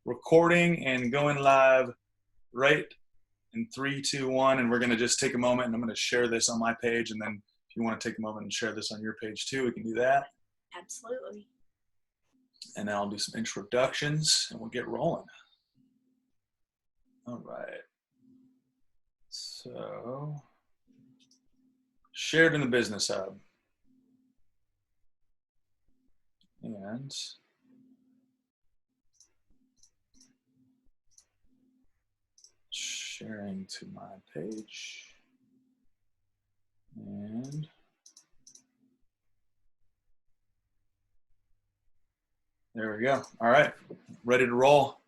recording and going live right in 3, 2, 1. And we're going to just take a moment, and I'm going to share this on my page. And then if you want to take a moment and share this on your page too, we can do that. Absolutely. And then I'll do some introductions and we'll get rolling. All right. So, shared in the Business Hub. And sharing to my page. And there we go. All right. Ready to roll.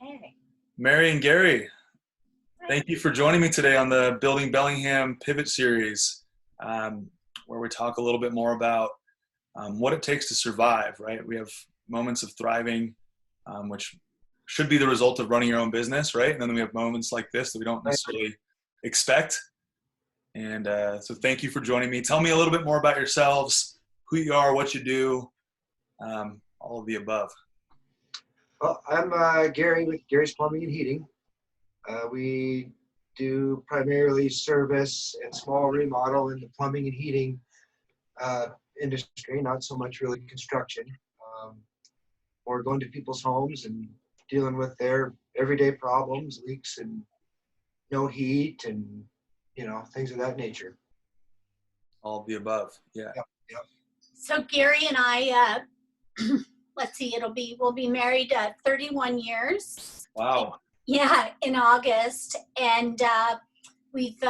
Okay. Mary and Gary, thank you for joining me today on the Building Bellingham Pivot Series, where we talk a little bit more about what it takes to survive, right? We have moments of thriving, which should be the result of running your own business, right? And then we have moments like this that we don't necessarily expect. And so thank you for joining me. Tell me a little bit more about yourselves, who you are, what you do, all of the above. Well, I'm Gary with Gary's Plumbing and Heating. We do primarily service and small remodel in the plumbing and heating industry, not so much really construction. Or going to people's homes and dealing with their everyday problems, leaks and no heat and, things of that nature. All of the above, yeah. Yep. So Gary and I, let's see, we'll be married 31 years. Wow. Yeah, in August. And we've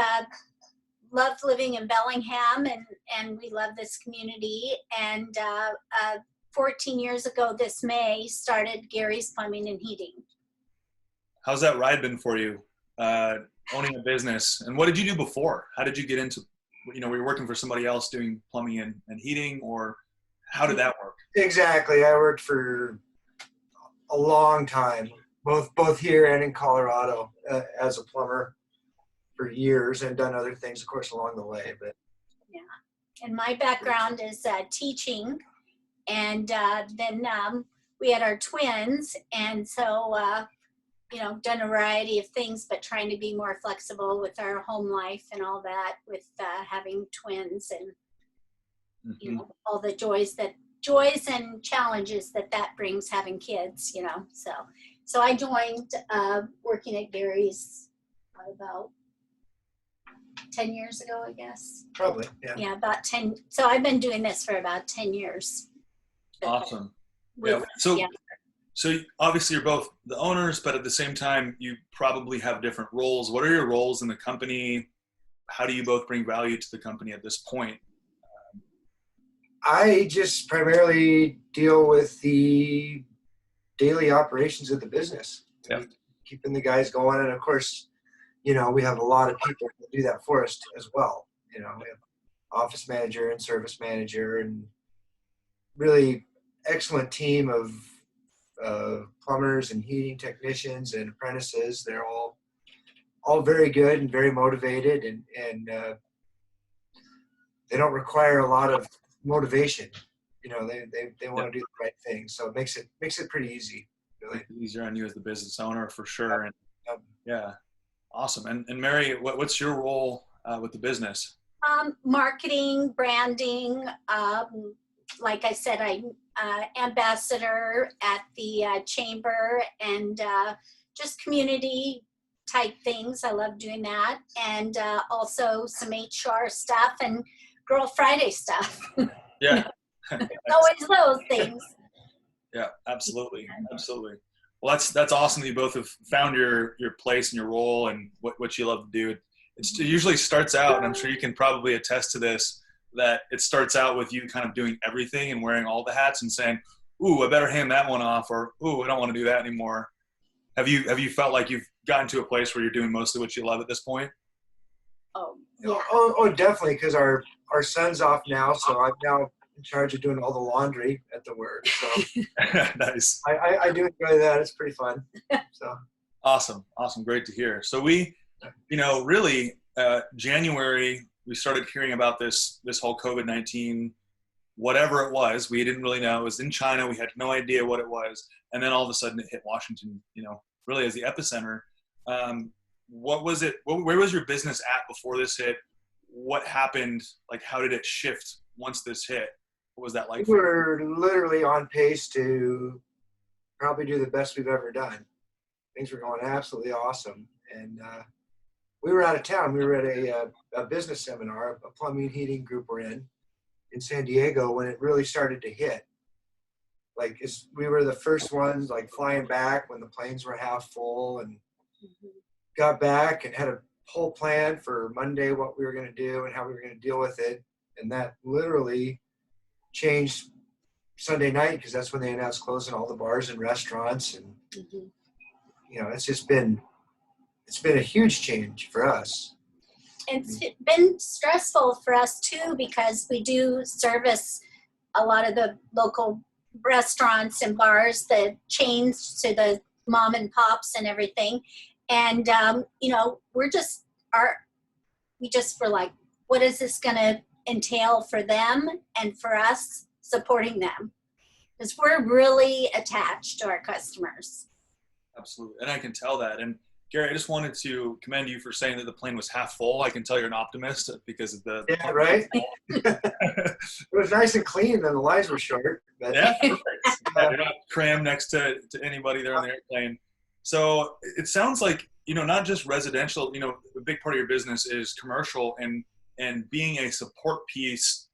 loved living in Bellingham, and we love this community. And 14 years ago this May, started Gary's Plumbing and Heating. How's that ride been for you, owning a business? And what did you do before? How did you get into, were you working for somebody else doing plumbing and heating, or how did that work? Exactly. I worked for a long time, both here and in Colorado, as a plumber for years, and done other things, of course, along the way. But yeah, and my background is teaching, and then we had our twins, and so done a variety of things, but trying to be more flexible with our home life and all that, with having twins and all the joys and challenges that brings having kids, so I joined working at Gary's about 10 years ago, I guess. Probably, yeah. Yeah, about 10. So I've been doing this for about 10 years. Awesome. So obviously you're both the owners, but at the same time, you probably have different roles. What are your roles in the company? How do you both bring value to the company at this point? I just primarily deal with the daily operations of the business, keeping the guys going. And of course, we have a lot of people that do that for us as well. We have office manager and service manager, and really excellent team of plumbers and heating technicians and apprentices. They're all very good and very motivated, and they don't require a lot of motivation. They want to do the right thing, so it makes it pretty easy, really. Easier on you as the business owner, for sure. And yeah, awesome. And Mary, what's your role with the business? Marketing, branding. Like I said, I'm ambassador at the chamber, and just community type things. I love doing that, and also some HR stuff and Girl Friday stuff. Yeah. Always those things. Yeah, absolutely. Well, that's awesome that you both have found your place and your role and what you love to do. It usually starts out, and I'm sure you can probably attest to this, that it starts out with you kind of doing everything and wearing all the hats and saying, "Ooh, I better hand that one off," or "Ooh, I don't want to do that anymore." Have you felt like you've gotten to a place where you're doing mostly what you love at this point? Oh, yeah. Oh, definitely, because our son's off now, so I'm now in charge of doing all the laundry at the work. So nice. I do enjoy that. It's pretty fun. So awesome, great to hear. So we, really January we started hearing about this whole COVID-19 whatever it was. We didn't really know. It was in China. We had no idea what it was. And then all of a sudden it hit Washington, really as the epicenter. What was it? Where was your business at before this hit? What happened? Like, how did it shift once this hit? What was that like? We were literally on pace to probably do the best we've ever done. Things were going absolutely awesome. And we were out of town. We were at a business seminar, a plumbing heating group we're in San Diego, when it really started to hit. Like, we were the first ones, like, flying back when the planes were half full, and got back and had a whole plan for Monday, what we were going to do and how we were going to deal with it. And that literally changed Sunday night, because that's when they announced closing all the bars and restaurants. And, it's been a huge change for us. It's been stressful for us too, because we do service a lot of the local restaurants and bars, the chains to the mom and pops and everything. And, we just were like, what is this going to entail for them and for us supporting them? Because we're really attached to our customers. Absolutely. And I can tell that. And Gary, I just wanted to commend you for saying that the plane was half full. I can tell you're an optimist because of the... Yeah, right? It was nice and clean, and the lines were short. But... Yeah, perfect. You're not crammed next to anybody there on the airplane. So it sounds like, not just residential, a big part of your business is commercial, and being a support piece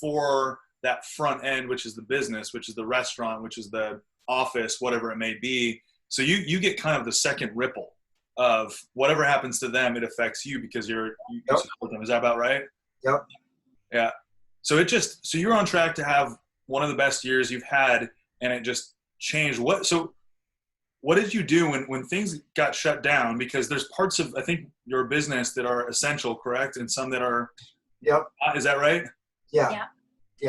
for that front end, which is the business, which is the restaurant, which is the office, whatever it may be. So you get kind of the second ripple of whatever happens to them, it affects you because you support them. Is that about right? Yep. Yeah. So you're on track to have one of the best years you've had, and it just changed. What did you do when things got shut down? Because there's parts of, I think, your business that are essential, correct? And some that are, yep. Is that right? Yeah.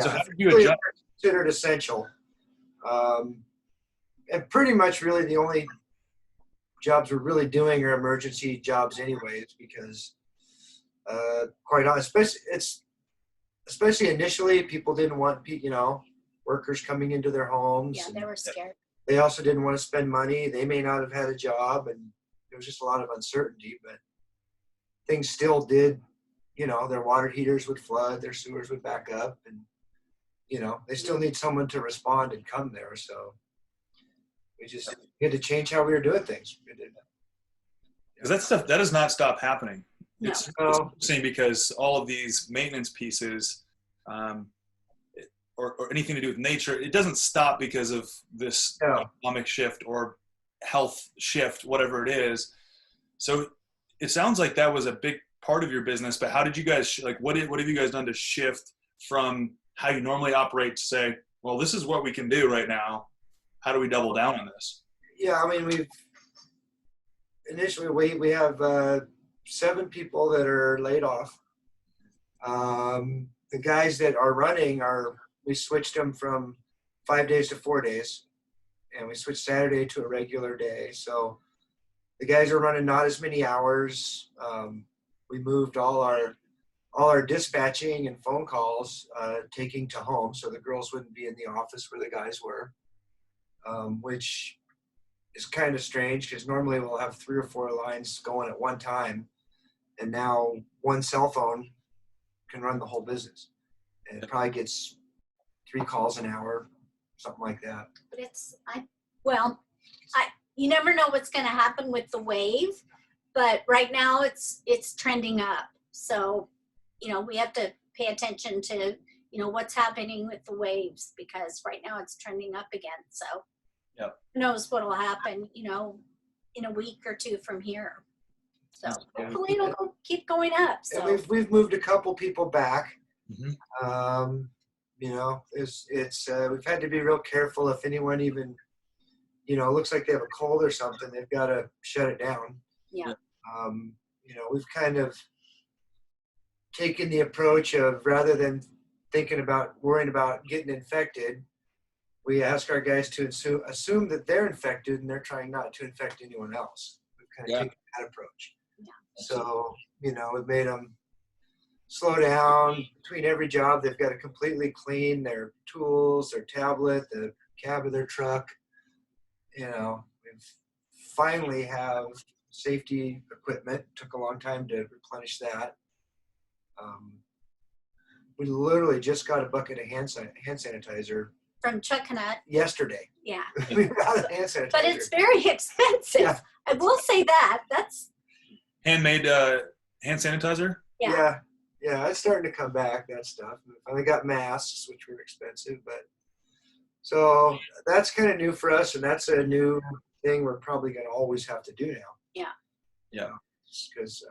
So how did you adjust? Considered essential. And pretty much really the only jobs we're really doing are emergency jobs anyways, because quite honest, especially initially, people didn't want, workers coming into their homes. Yeah, they were scared. They also didn't want to spend money. They may not have had a job, and there was just a lot of uncertainty, but things still did, their water heaters would flood, their sewers would back up, and, they still need someone to respond and come there. So we just had to change how we were doing things. Because that stuff, that does not stop happening. No. It's interesting because all of these maintenance pieces, or anything to do with nature, it doesn't stop because of this economic shift or health shift, whatever it is. So it sounds like that was a big part of your business, but how did you guys, what have you guys done to shift from how you normally operate to say, well, this is what we can do right now. How do we double down on this? Yeah, I mean, we have 7 people that are laid off. The guys that are running we switched them from 5 days to 4 days, and we switched Saturday to a regular day. So the guys are running not as many hours. We moved all our dispatching and phone calls, taking to home, so the girls wouldn't be in the office where the guys were, which is kind of strange because normally we'll have 3 or 4 lines going at one time, and now one cell phone can run the whole business, and it probably gets 3 calls an hour, something like that. But you never know what's going to happen with the wave, but right now it's trending up. So, we have to pay attention to, what's happening with the waves, because right now it's trending up again. So who knows what will happen, in a week or 2 from here. So hopefully it'll keep going up. So and we've moved a couple people back. Mm-hmm. We've had to be real careful. If anyone even, looks like they have a cold or something, they've got to shut it down. Yeah. We've kind of taken the approach of, rather than worrying about getting infected, we ask our guys to assume that they're infected and they're trying not to infect anyone else. We've kind of taken that approach. Yeah. So, we've made them slow down. Between every job, they've got to completely clean their tools, their tablet, the cab of their truck. You know, we've finally have safety equipment. Took a long time to replenish that. We literally just got a bucket of hand sanitizer From Chuckanut. yesterday. Yeah. We got a hand sanitizer. But it's very expensive. Yeah. I will say that. That's Handmade hand sanitizer? Yeah, it's starting to come back, that stuff. We finally got masks, which were expensive, but so that's kind of new for us, and that's a new thing we're probably going to always have to do now. Yeah. Because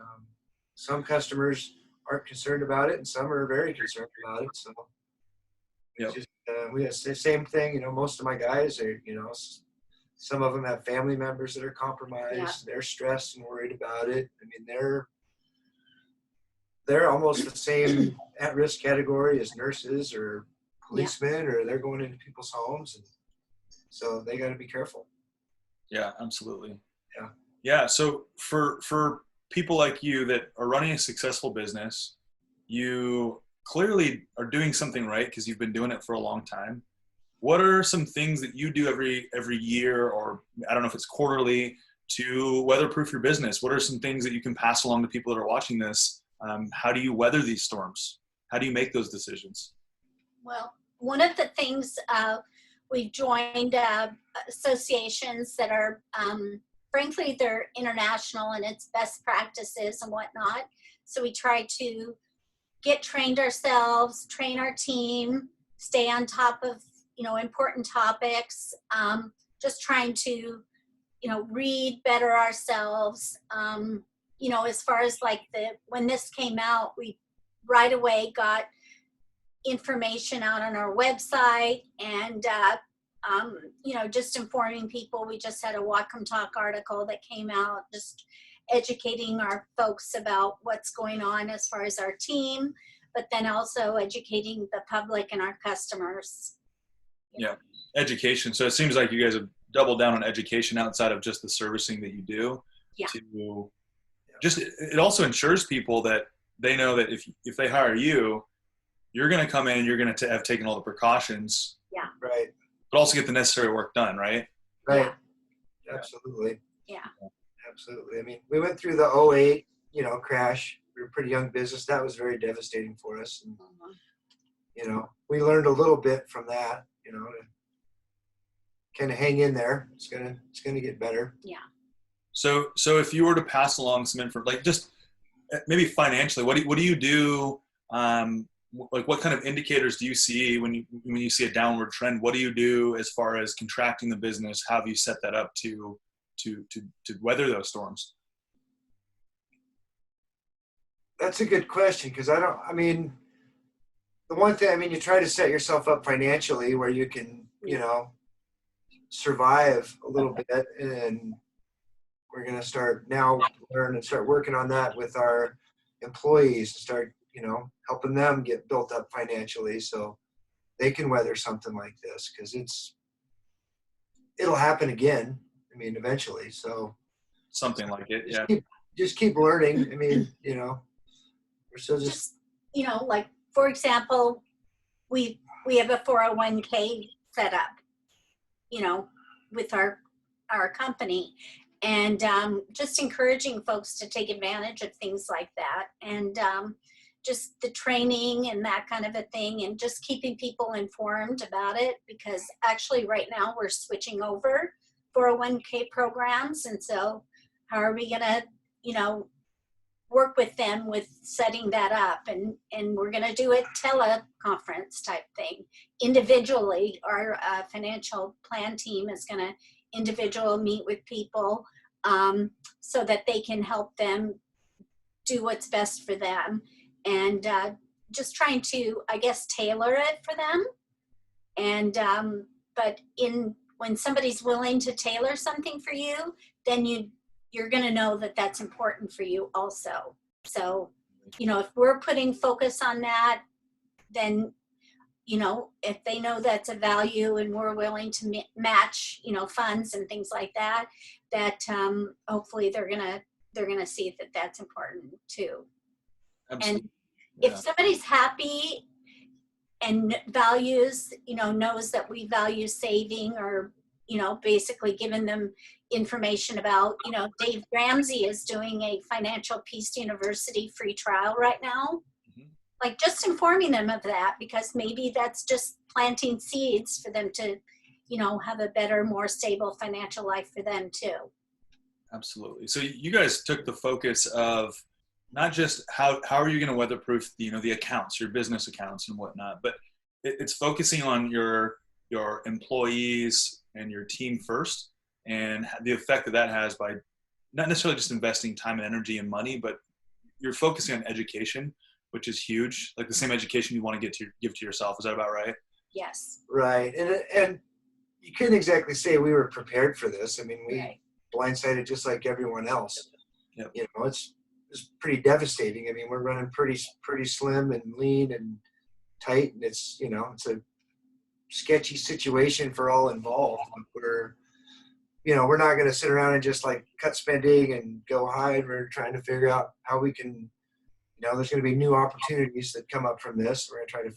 some customers aren't concerned about it, and some are very concerned about it. So Yep. just, we have the same thing. You know, most of my guys are, you know, some of them have family members that are compromised. Yeah. They're stressed and worried about it. I mean, they're almost the same at-risk category as nurses or policemen, or they're going into people's homes, and so they got to be careful. Yeah, absolutely. Yeah. So for people like you that are running a successful business, you clearly are doing something right because you've been doing it for a long time. What are some things that you do every year, or I don't know if it's quarterly, to weatherproof your business? What are some things that you can pass along to people that are watching this? How do you weather these storms? How do you make those decisions? Well, one of the things we've joined associations that are, frankly, they're international and it's best practices and whatnot. So we try to get trained ourselves, train our team, stay on top of, you know, important topics, just trying to, you know, read better ourselves. You know, as far as like when this came out, we right away got information out on our website and, you know, just informing people. We just had a Whatcom Talk article that came out, just educating our folks about what's going on as far as our team, but then also educating the public and our customers. Yeah, education. So it seems like you guys have doubled down on education outside of just the servicing that you do. Yeah. It also ensures people that they know that if they hire you, you're going to come in and you're going to have taken all the precautions. Yeah. Right. But also get the necessary work done, right? Right. Yeah. Absolutely. Yeah. Absolutely. I mean, we went through the 08, you know, crash. We were a pretty young business. That was very devastating for us. And, you know, we learned a little bit from that, you know, to kind of hang in there. It's gonna get better. Yeah. So if you were to pass along some information, like just maybe financially, what do you do? Like what kind of indicators do you see when you see a downward trend? What do you do as far as contracting the business? How have you set that up to weather those storms? That's a good question, because I mean, the one thing, I mean, you try to set yourself up financially where you can, you know, survive a little bit, and we're going to start working on that with our employees, start, you know, helping them get built up financially so they can weather something like this, because it'll happen again. I mean, eventually. So Something like it. Yeah. Just keep learning. I mean, you know, we're still just, you know, like, for example, we have a 401k set up, you know, with our company, and just encouraging folks to take advantage of things like that, and just the training and that kind of a thing, and just keeping people informed about it, because actually right now we're switching over 401k programs, and so how are we gonna, you know, work with them with setting that up, and we're going to do a teleconference type thing individually. Our financial plan team is going to individual meet with people so that they can help them do what's best for them, and just trying to, I guess, tailor it for them. And but when somebody's willing to tailor something for you, then you're going to know that that's important for you also. So, you know, if we're putting focus on that, then, you know, if they know that's a value and we're willing to match, you know, funds and things like that, that hopefully they're going to see that that's important too. Absolutely. If somebody's happy and values, knows that we value saving, or, basically giving them information about, Dave Ramsey is doing a Financial Peace University free trial right now. Like, just informing them of that, because maybe that's just planting seeds for them to, have a better, more stable financial life for them too. Absolutely. So you guys took the focus of not just how are you going to weatherproof, the accounts, your business accounts and whatnot, but it's focusing on your employees and your team first, and the effect that has by not necessarily just investing time and energy and money, but you're focusing on education, which is huge. Like the same education you want to give to yourself. Is that about right? Yes. Right. And you couldn't exactly say we were prepared for this. I mean, we blindsided just like everyone else. Yep. It's pretty devastating. I mean, we're running pretty slim and lean and tight, and it's a sketchy situation for all involved. We're not going to sit around and just like cut spending and go hide. We're trying to figure out how we can, there's going to be new opportunities that come up from this. We're going to try to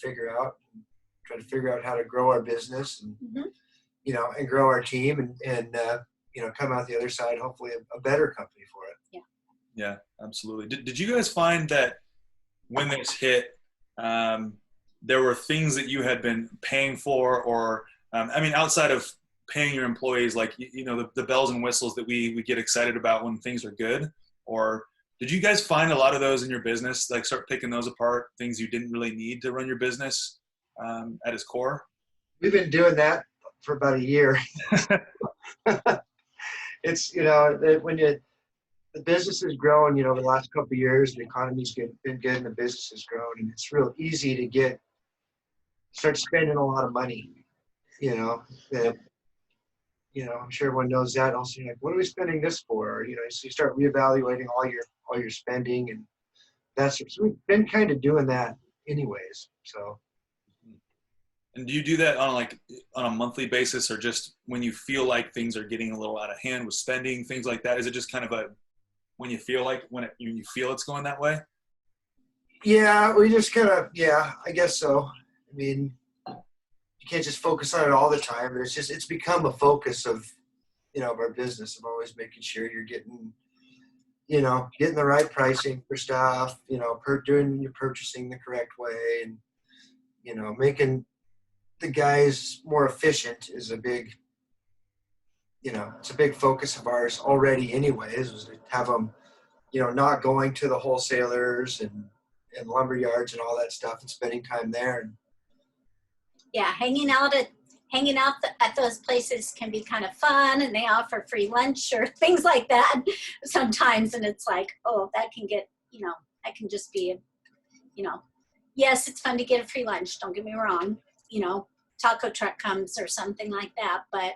figure out how to grow our business and, and grow our team and come out the other side, hopefully a better company for it. Yeah. Yeah, absolutely. Did you guys find that when this hit, there were things that you had been paying for, or, outside of paying your employees, like, the bells and whistles that we get excited about when things are good? Or did you guys find a lot of those in your business, like start picking those apart, things you didn't really need to run your business at its core? We've been doing that for about a year. It's, when the business has grown, the last couple of years, the economy's been good and the business has grown, and it's real easy to start spending a lot of money, I'm sure everyone knows that. Also, you're like, what are we spending this for? So you start reevaluating all your spending, and so we've been kind of doing that anyways. So. And do you do that on a monthly basis, or just when you feel like things are getting a little out of hand with spending, things like that? Is it just kind of when you feel it's going that way? Yeah, we just kind of, I guess so. I mean, you can't just focus on it all the time, but it's become a focus of our business, of always making sure you're getting the right pricing for stuff, doing your purchasing the correct way, and making the guys more efficient is a big focus of ours already anyways, was to have them not going to the wholesalers and lumber yards and all that stuff and spending time there. And hanging out at those places can be kind of fun, and they offer free lunch or things like that sometimes, and it's like, oh, that can get, that can just be yes, it's fun to get a free lunch, don't get me wrong, taco truck comes or something like that, but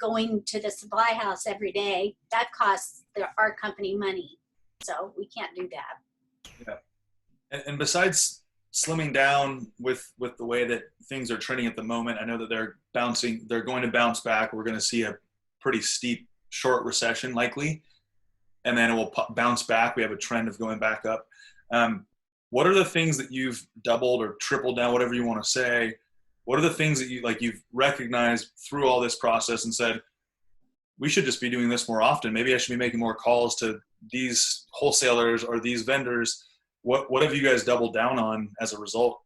going to the supply house every day, that costs our company money, so we can't do that. Yeah. And besides slimming down with the way that things are trending at the moment, I know that they're going to bounce back. We're going to see a pretty steep short recession likely, and then it will bounce back. We have a trend of going back up. What are the things that you've doubled or tripled down, whatever you want to say? What are the things that you've recognized through all this process and said, we should just be doing this more often? Maybe I should be making more calls to these wholesalers or these vendors. What have you guys doubled down on as a result?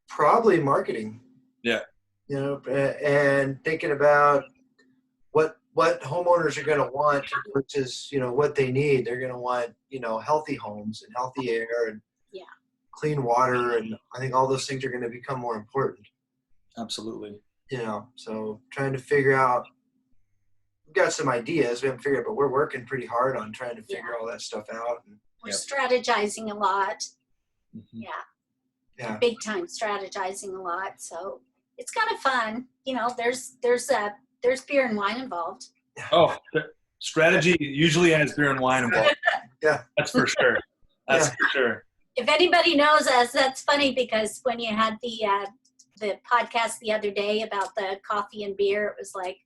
Probably marketing. Yeah. And thinking about what homeowners are going to want versus, what they need. They're going to want, healthy homes and healthy air and clean water. And I think all those things are going to become more important. Absolutely. So trying to figure out, we've got some ideas we haven't figured out, but we're working pretty hard on trying to figure all that stuff out. And, we're strategizing a lot. Mm-hmm. Yeah. Big time strategizing a lot. So it's kind of fun. There's beer and wine involved. Oh, strategy usually has beer and wine involved. Yeah. That's for sure. That's for sure. If anybody knows us, that's funny, because when you had the podcast the other day about the coffee and beer, it was like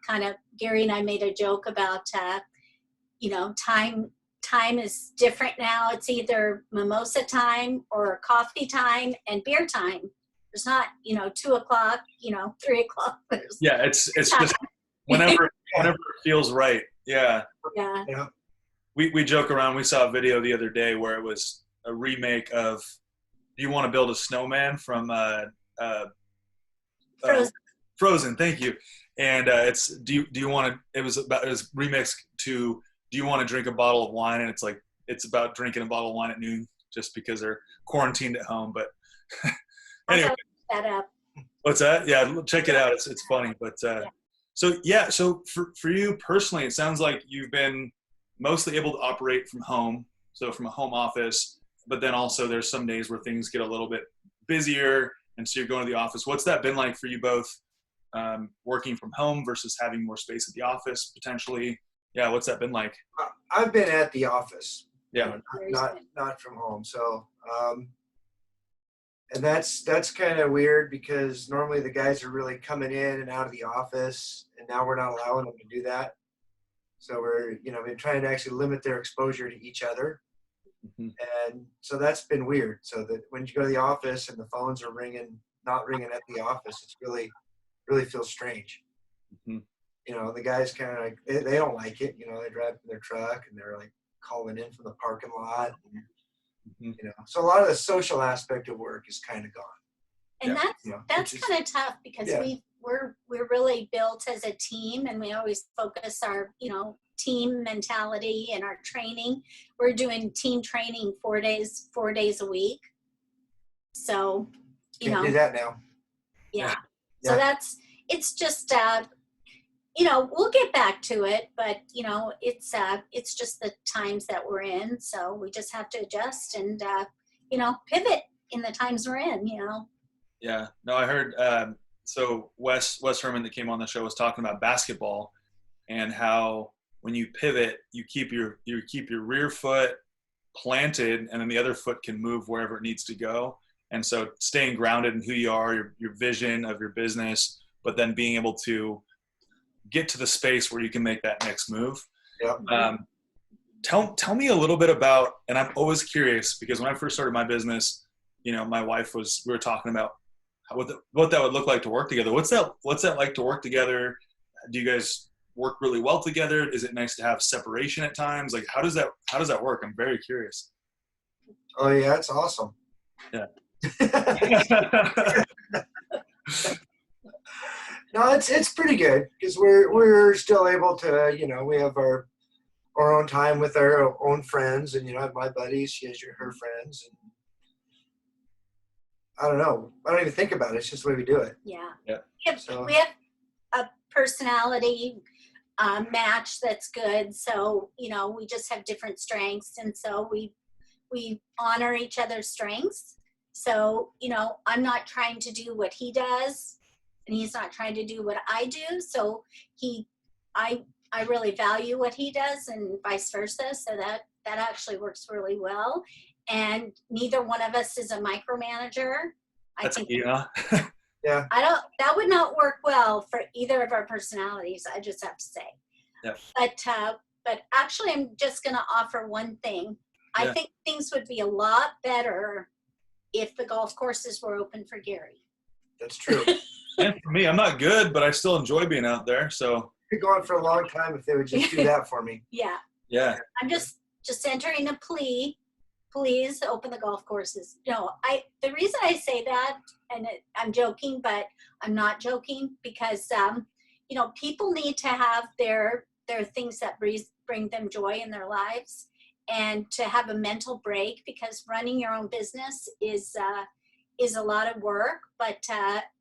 kind of Gary and I made a joke about, time is different now. It's either mimosa time or coffee time and beer time. There's not, 2 o'clock, 3 o'clock. Yeah, it's just whenever it feels right. Yeah. Yeah. We joke around. We saw a video the other day where it was a remake of "Do You Want to Build a Snowman" from Frozen. Thank you. And it's do you want to? It was remixed to "Do You Want to Drink a Bottle of Wine?" And it's about drinking a bottle of wine at noon just because they're quarantined at home. But anyway, that up. What's that? Yeah, check it out. It's funny. But so for you personally, it sounds like you've been mostly able to operate from home, so from a home office, but then also there's some days where things get a little bit busier, and so you're going to the office. What's that been like for you both, working from home versus having more space at the office potentially? Yeah, what's that been like? I've been at the office, Yeah, not from home. So, and that's kind of weird because normally the guys are really coming in and out of the office, and now we're not allowing them to do that. So we're, been trying to actually limit their exposure to each other. Mm-hmm. And so that's been weird. So that when you go to the office and the phones are not ringing at the office, it's really feels strange. Mm-hmm. The guys kind of like, they don't like it. They drive in their truck and they're like calling in from the parking lot. And, Mm-hmm. So a lot of the social aspect of work is kind of gone. And that's kind of tough because we're really built as a team, and we always focus our team mentality and our training. We're doing team training 4 days a week. So Can't do that now. Yeah. So it's just we'll get back to it, but it's just the times that we're in. So we just have to adjust and pivot in the times we're in. Yeah. No, I heard. So Wes Herman that came on the show was talking about basketball and how when you pivot, you keep your rear foot planted, and then the other foot can move wherever it needs to go. And so staying grounded in who you are, your vision of your business, but then being able to get to the space where you can make that next move. Yep. Tell me a little bit about, and I'm always curious because when I first started my business, my wife we were talking about what that would look like to work together. What's that like to work together? Do you guys work really well together? Is it nice to have separation at times? Like, how does that work? I'm very curious. Oh yeah, it's awesome. Yeah. No, it's pretty good because we're still able to, we have our own time with our own friends, and I have my buddies, she has her friends, and I don't know. I don't even think about it. It's just the way we do it. Yeah. So, we have a personality match that's good. So, we just have different strengths. And so we honor each other's strengths. So, I'm not trying to do what he does, and he's not trying to do what I do. So I really value what he does and vice versa. So that actually works really well. And neither one of us is a micromanager. That's think yeah. that would not work well for either of our personalities. I just have to say. Yeah. But actually, I'm just going to offer one thing. I think things would be a lot better if the golf courses were open for Gary. That's true. And for me, I'm not good, but I still enjoy being out there. So I've been going for a long time if they would just do that for me. Yeah. Yeah. I'm just entering a plea. Please open the golf courses. The reason I say that, and I'm joking, but I'm not joking because, people need to have their things that bring them joy in their lives, and to have a mental break, because running your own business is a lot of work, but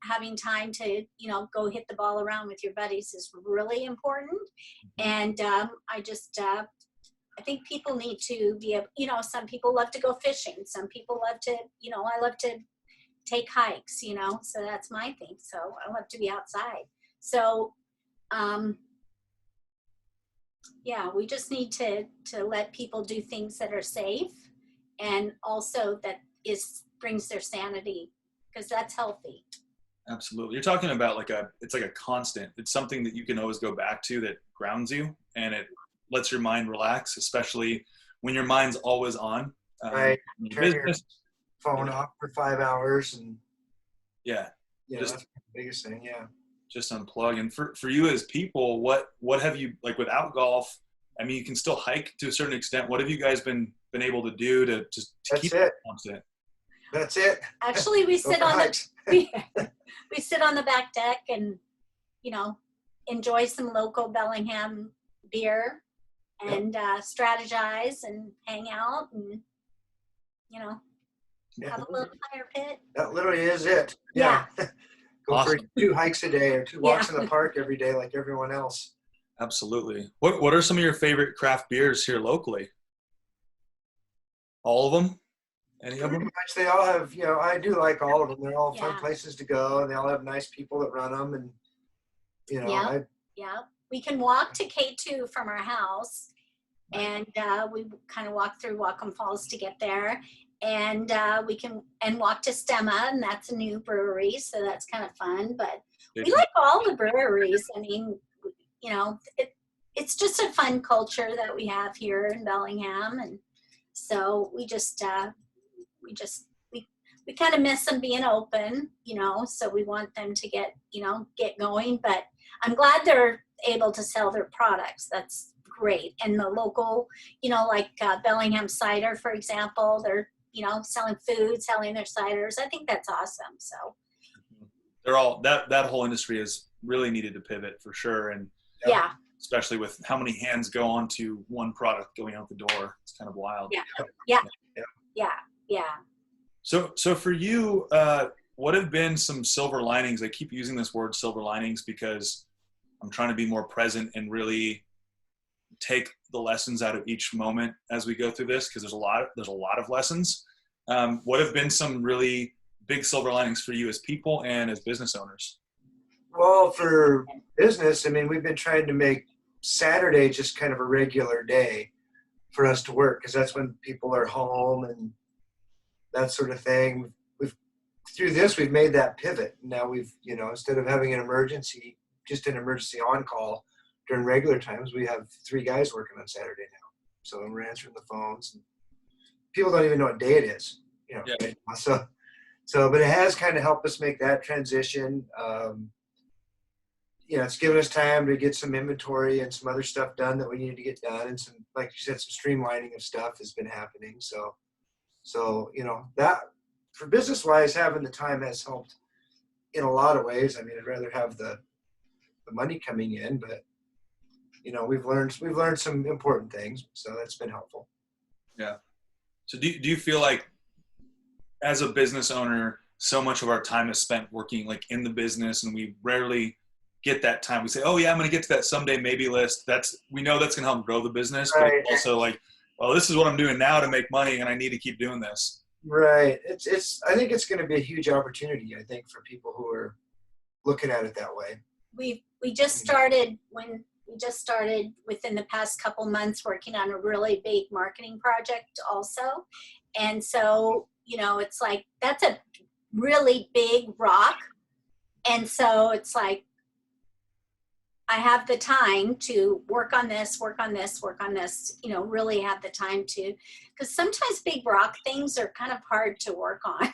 having time to, go hit the ball around with your buddies is really important. And I think people need to be, some people love to go fishing. Some people love to, I love to take hikes, so that's my thing. So I love to be outside. So, we just need to let people do things that are safe, and also that brings their sanity, because that's healthy. Absolutely. You're talking about it's like a constant. It's something that you can always go back to that grounds you, and it lets your mind relax, especially when your mind's always on. Right. Turn your business, phone off for 5 hours and yeah, that's the biggest thing. Yeah. Just unplug. And for you as people, what have you, like without golf, I mean, you can still hike to a certain extent. What have you guys been able to do to keep it constant? That's it. Actually, we sit on we sit on the back deck and, enjoy some local Bellingham beer and strategize and hang out and, have a little fire pit. That literally is it. Yeah. Go Awesome. for 2 hikes a day or 2 walks in the park every day like everyone else. Absolutely. What are some of your favorite craft beers here locally? All of them? Any of them? Pretty much they all have, I do like all of them. They're all fun places to go, and they all have nice people that run them. And, we can walk to K2 from our house, and we kind of walk through Whatcom Falls to get there. And we can walk to Stemma, and that's a new brewery, so that's kind of fun. But we like all the breweries. I mean, it's just a fun culture that we have here in Bellingham, and so we kind of miss them being open, so we want them to get going. But I'm glad they're able to sell their products. That's great. And the local, like Bellingham Cider, for example, they're selling food, selling their ciders. I think that's awesome. So they're all that whole industry is really needed to pivot for sure. And especially with how many hands go onto one product going out the door. It's kind of wild. Yeah. So for you, what have been some silver linings? I keep using this word silver linings because I'm trying to be more present and really take the lessons out of each moment as we go through this, because there's a lot of lessons. What have been some really big silver linings for you as people and as business owners? Well, for business, I mean, we've been trying to make Saturday just kind of a regular day for us to work, because that's when people are home and that sort of thing. Through this, we've made that pivot. Now we've, instead of having an emergency on call during regular times, we have 3 guys working on Saturday now. So we're answering the phones, and people don't even know what day it is, Right? So, but it has kind of helped us make that transition. It's given us time to get some inventory and some other stuff done that we needed to get done, and some, like you said, some streamlining of stuff has been happening. So that for business wise, having the time has helped in a lot of ways. I mean, I'd rather have the money coming in, but we've learned some important things, so that's been helpful. Yeah. So do you feel like as a business owner, so much of our time is spent working like in the business, and we rarely get that time? We say, oh yeah, I'm going to get to that someday maybe list. We know that's going to help grow the business, right. But it's also like, well, this is what I'm doing now to make money, and I need to keep doing this. Right. I think it's going to be a huge opportunity, I think, for people who are looking at it that way. We just started within the past couple months working on a really big marketing project also. And so, it's like, that's a really big rock. And so it's like, I have the time to work on this, really have the time to, because sometimes big rock things are kind of hard to work on,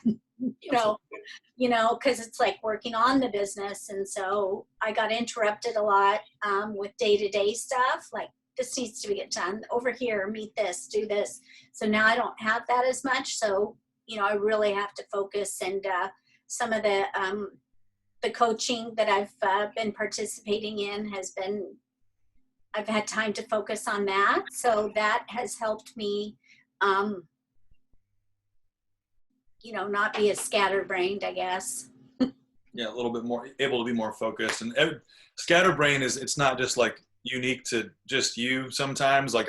because it's like working on the business. And so I got interrupted a lot with day-to-day stuff, like this needs to get done over here, meet this, do this. So now I don't have that as much. So, I really have to focus, and some of the coaching that I've been participating in I've had time to focus on that. So that has helped me, not be as scatterbrained, I guess. Yeah, a little bit more able to be more focused. And scatterbrain it's not just like unique to just you sometimes. Like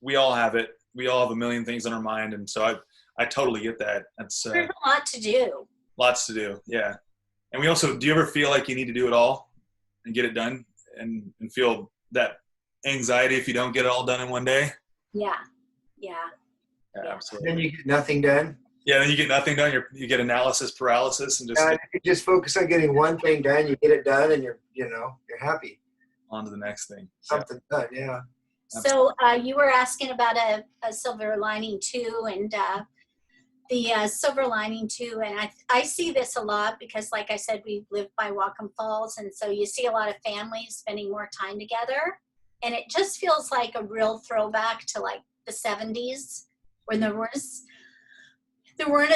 we all have it. We all have a million things on our mind. And so I totally get that. There's a lot to do. Lots to do. Yeah. And we also, do you ever feel like you need to do it all and get it done and feel that anxiety if you don't get it all done in one day? Yeah. Absolutely. Then you get nothing done. Yeah, then you get nothing done. You get analysis paralysis, and you just focus on getting one thing done. You get it done, and you're happy. On to the next thing. Something done. Yeah. So you were asking about a silver lining too, and the silver lining too, and I see this a lot because, like I said, we live by Whatcom Falls, and so you see a lot of families spending more time together, and it just feels like a real throwback to like the 70s when there weren't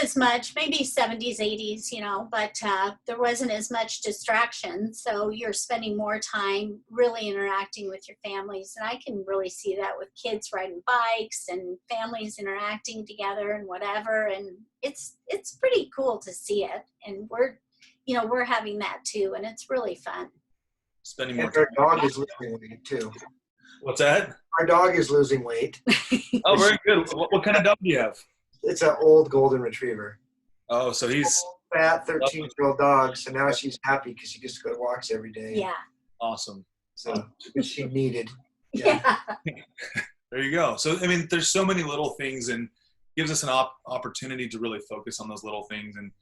as much, maybe 70s, 80s, but there wasn't as much distraction. So you're spending more time really interacting with your families. And I can really see that with kids riding bikes and families interacting together and whatever. And it's pretty cool to see it. And we're having that too. And it's really fun. Spending more And our time. dog is losing weight too. What's that? Our dog is losing weight. Oh, very good. What kind of dog do you have? It's an old golden retriever. Oh, so he's Fat 13-year-old dog. So now she's happy because she gets to go to walks every day. Yeah. awesome. So which she needed. Yeah. There you go. So, I mean, there's so many little things, and gives us an opportunity to really focus on those little things. And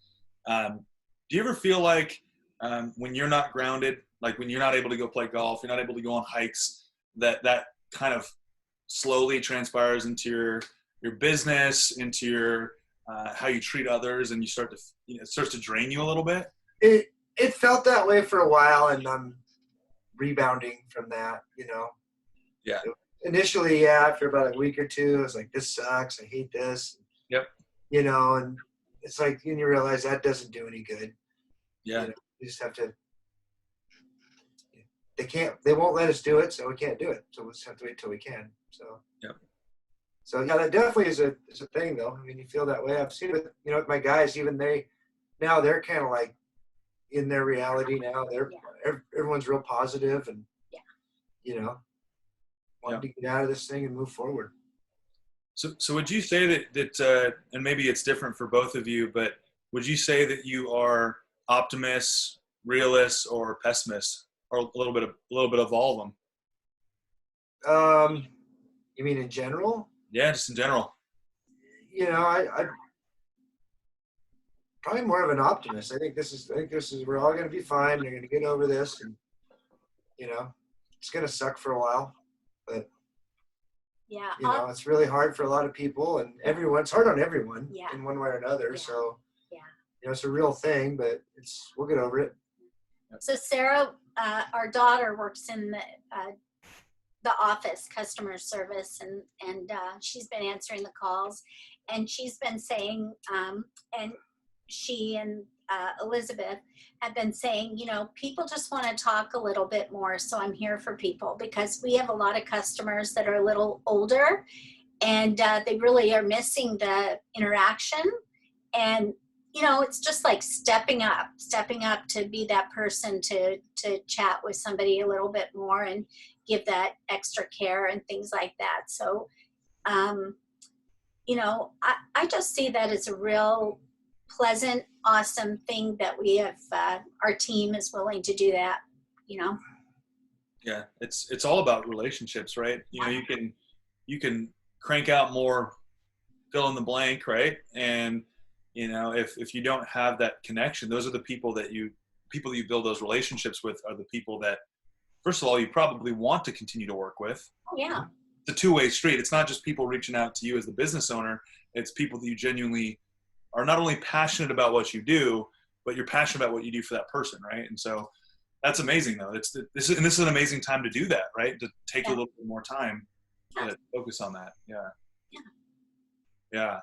do you ever feel like when you're not grounded, like when you're not able to go play golf, you're not able to go on hikes, that kind of slowly transpires into your business, into your how you treat others, and you start to, it starts to drain you a little bit? It felt that way for a while, and I'm rebounding from that, Yeah. Initially, after about a week or two, I was like, this sucks. I hate this. Yep. And it's like, and you realize that doesn't do any good. Yeah. You just have to, they won't let us do it, so we can't do it. So we'll just have to wait till we can. So, Yep. So yeah, that definitely is a thing though. I mean, you feel that way. I've seen it with, with my guys, even they're kind of like in their reality now. Everyone's real positive and, wanting to get out of this thing and move forward. So would you say that and maybe it's different for both of you, but would you say that you are optimists, realists, or pessimists, or a little bit of all of them? You mean in general? Yeah, just in general. I probably more of an optimist. I think this is we're all going to be fine. We're going to get over this, and it's going to suck for a while, but Yeah. it's really hard for a lot of people, and it's hard on everyone in one way or another. Yeah. So, Yeah. It's a real thing, but we'll get over it. So Sarah, our daughter, works in the office, customer service, and she's been answering the calls, and she's been saying, and she and Elizabeth have been saying, people just want to talk a little bit more. So I'm here for people, because we have a lot of customers that are a little older, and they really are missing the interaction. And it's just like stepping up to be that person to chat with somebody a little bit more and give that extra care and things like that. So, I just see that as a real pleasant, awesome thing that we have, our team is willing to do that, Yeah, it's all about relationships, right? You can crank out more fill in the blank, right? And if you don't have that connection, those are the people that you build those relationships with, are the people that, first of all, you probably want to continue to work with. Oh, yeah. It's a two-way street. It's not just people reaching out to you as the business owner. It's people that you genuinely are not only passionate about what you do, but you're passionate about what you do for that person, right? And so that's amazing, though. This is an amazing time to do that, right? To take a little bit more time to focus on that. Yeah.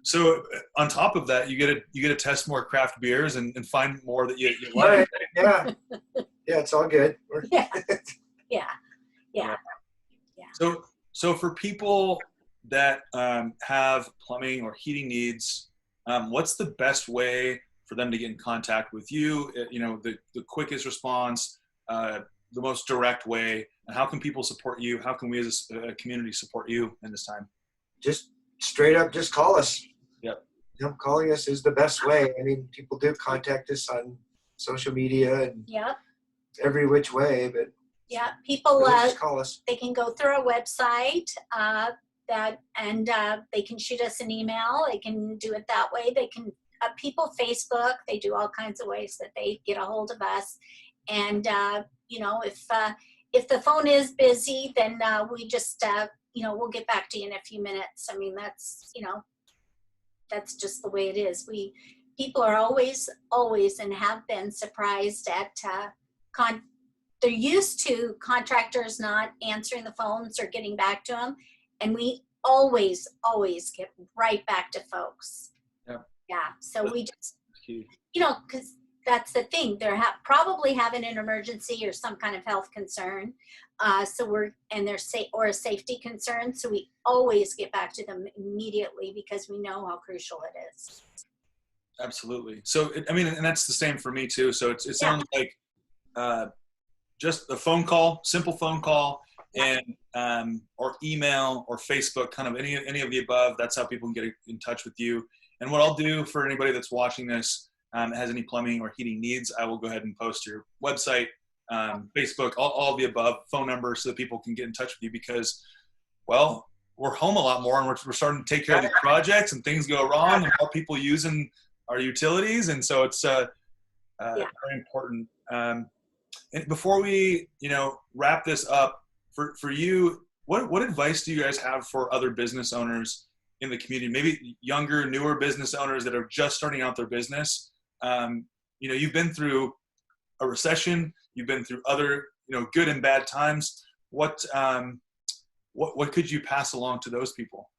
So on top of that, you get to test more craft beers and find more that you like. Yeah, it's all good. Yeah. So for people that have plumbing or heating needs, what's the best way for them to get in contact with you? The quickest response, the most direct way, and how can people support you? How can we as a community support you in this time? Just straight up, just call us. Yep. Calling us is the best way. I mean, people do contact us on social media and every which way, but people just call us. They can go through our website they can shoot us an email. They can do it that way. They can people Facebook. They do all kinds of ways that they get a hold of us. And if the phone is busy, then we just, we'll get back to you in a few minutes. I mean, that's just the way it is. People are always, and have been surprised at, they're used to contractors not answering the phones or getting back to them. And we always get right back to folks. Yeah. So we just, because that's the thing. They're probably having an emergency or some kind of health concern. Or a safety concern. So we always get back to them immediately because we know how crucial it is. Absolutely. So, and that's the same for me too. So it sounds like just a phone call, simple phone call, and or email or Facebook, kind of any of the above. That's how people can get in touch with you. And what I'll do for anybody that's watching this, has any plumbing or heating needs, I will go ahead and post your website, Facebook, all of the above, phone number, so that people can get in touch with you, because, well, we're home a lot more, and we're starting to take care of these projects, and things go wrong, and more people using our utilities, and so it's very important. And before we, wrap this up, for you, what advice do you guys have for other business owners in the community, maybe younger, newer business owners that are just starting out their business? You've been through a recession, you've been through other, good and bad times. What could you pass along to those people?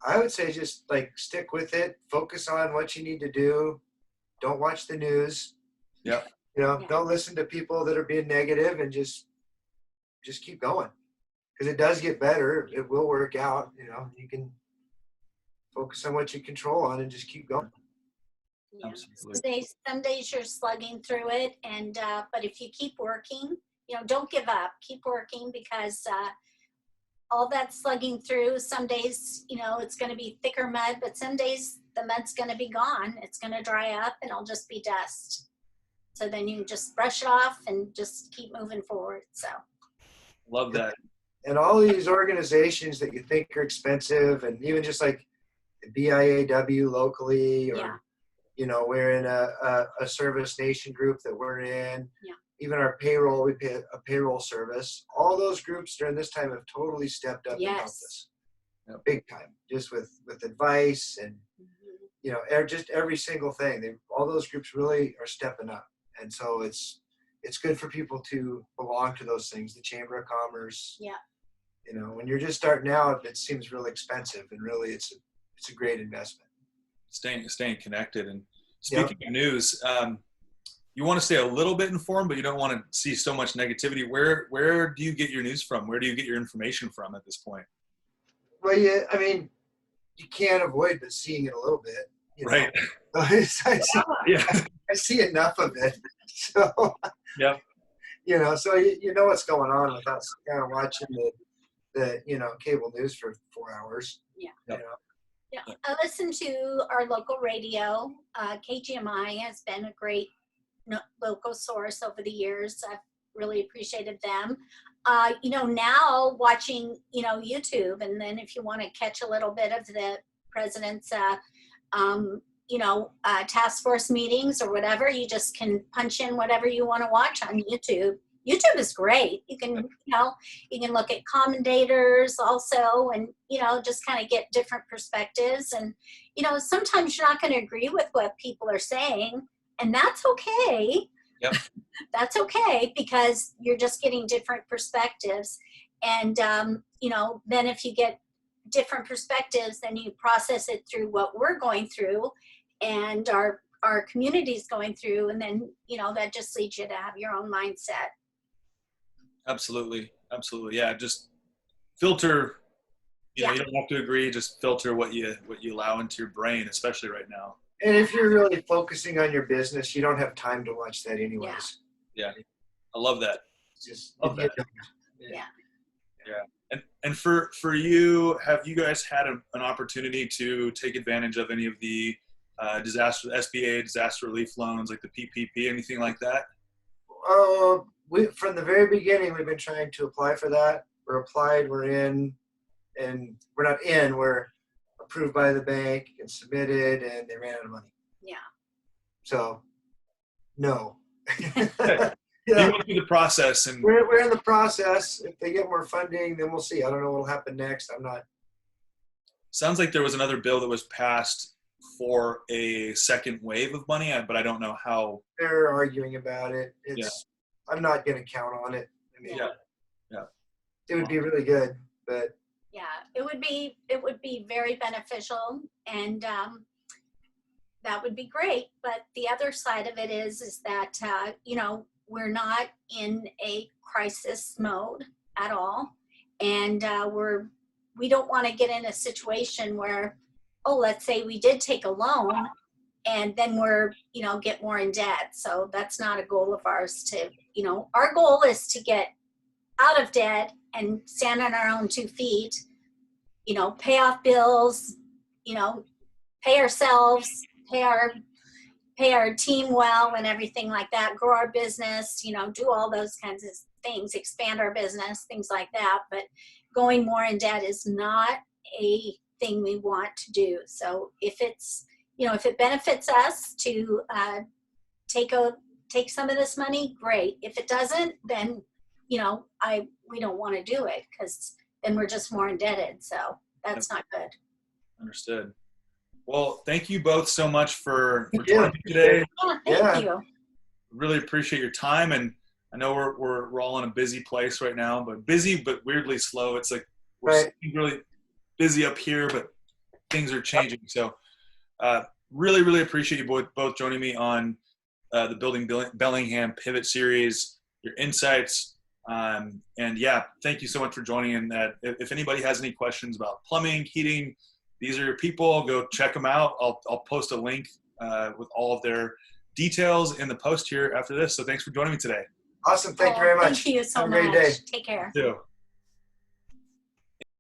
I would say just stick with it, focus on what you need to do. Don't watch the news. Yeah. Don't listen to people that are being negative, and just keep going, because it does get better. It will work out. You can focus on what you control on and just keep going. Yeah. Some days you're slugging through it, and but if you keep working, don't give up. Keep working, because all that slugging through, some days, it's going to be thicker mud, but some days the mud's going to be gone. It's going to dry up, and it'll just be dust. So then you can just brush it off and just keep moving forward. So love that. And all these organizations that you think are expensive, and even just like the BIAW locally, or we're in a service nation group that we're in. Yeah. Even our payroll, we pay a payroll service. All those groups during this time have totally stepped up and helped us. Big time, just with advice and, just every single thing. All those groups really are stepping up. And so it's good for people to belong to those things. The Chamber of Commerce. Yeah. When you're just starting out, it seems really expensive, and really it's a great investment. Staying connected. And speaking of news, you want to stay a little bit informed, but you don't want to see so much negativity. Where do you get your news from? Where do you get your information from at this point? Well, you can't avoid but seeing it a little bit. Right. I see enough of it. So, so you know what's going on without kind of watching the cable news for 4 hours. Yeah. Yeah, I listen to our local radio. KGMI has been a great local source over the years. I've really appreciated them. Now watching, YouTube, and then if you want to catch a little bit of the president's, task force meetings or whatever, you just can punch in whatever you want to watch on YouTube. YouTube is great. You can, you can look at commentators also, and, just kind of get different perspectives. And, sometimes you're not going to agree with what people are saying, and that's okay. Yep. That's okay, because you're just getting different perspectives. And, then if you get different perspectives, then you process it through what we're going through and our community's going through. And then, that just leads you to have your own mindset. Absolutely. Yeah. Just filter, you don't have to agree, just filter what you allow into your brain, especially right now. And if you're really focusing on your business, you don't have time to watch that anyways. Yeah. I love that. Love that. Yeah. And for you, have you guys had an opportunity to take advantage of any of the SBA disaster relief loans, like the PPP, anything like that? From the very beginning, we've been trying to apply for that. We're applied, we're in, and we're not in, we're approved by the bank and submitted, and they ran out of money. Yeah. So, no. You went through the process, and we're in the process. If they get more funding, then we'll see. I don't know what'll happen next. I'm not. Sounds like there was another bill that was passed for a second wave of money, but I don't know how. They're arguing about it. I'm not going to count on it. I mean, yeah. It would be really good, but. Yeah, it would be very beneficial, and that would be great. But the other side of it is that we're not in a crisis mode at all, and we don't want to get in a situation where, let's say we did take a loan, and then we're get more in debt. So that's not a goal of ours. Our goal is to get out of debt and stand on our own 2 feet, pay off bills, pay ourselves, pay our team well and everything like that, grow our business, do all those kinds of things, expand our business, things like that. But going more in debt is not a thing we want to do. So if it's, if it benefits us to take some of this money, great. If it doesn't, then we don't want to do it, because then we're just more indebted. So that's not good. Understood. Well, thank you both so much for joining me today. Thank you. Really appreciate your time, and I know we're all in a busy place right now, but busy but weirdly slow. It's like we're really busy up here, but things are changing. So really, really appreciate you both joining me on the Building Bellingham Pivot Series, your insights. And thank you so much for joining in. That if anybody has any questions about plumbing, heating, these are your people. Go check them out. I'll post a link with all of their details in the post here after this. So thanks for joining me today. Awesome. Thank you very much. Thank you so much. Have a great day. Take care. You too.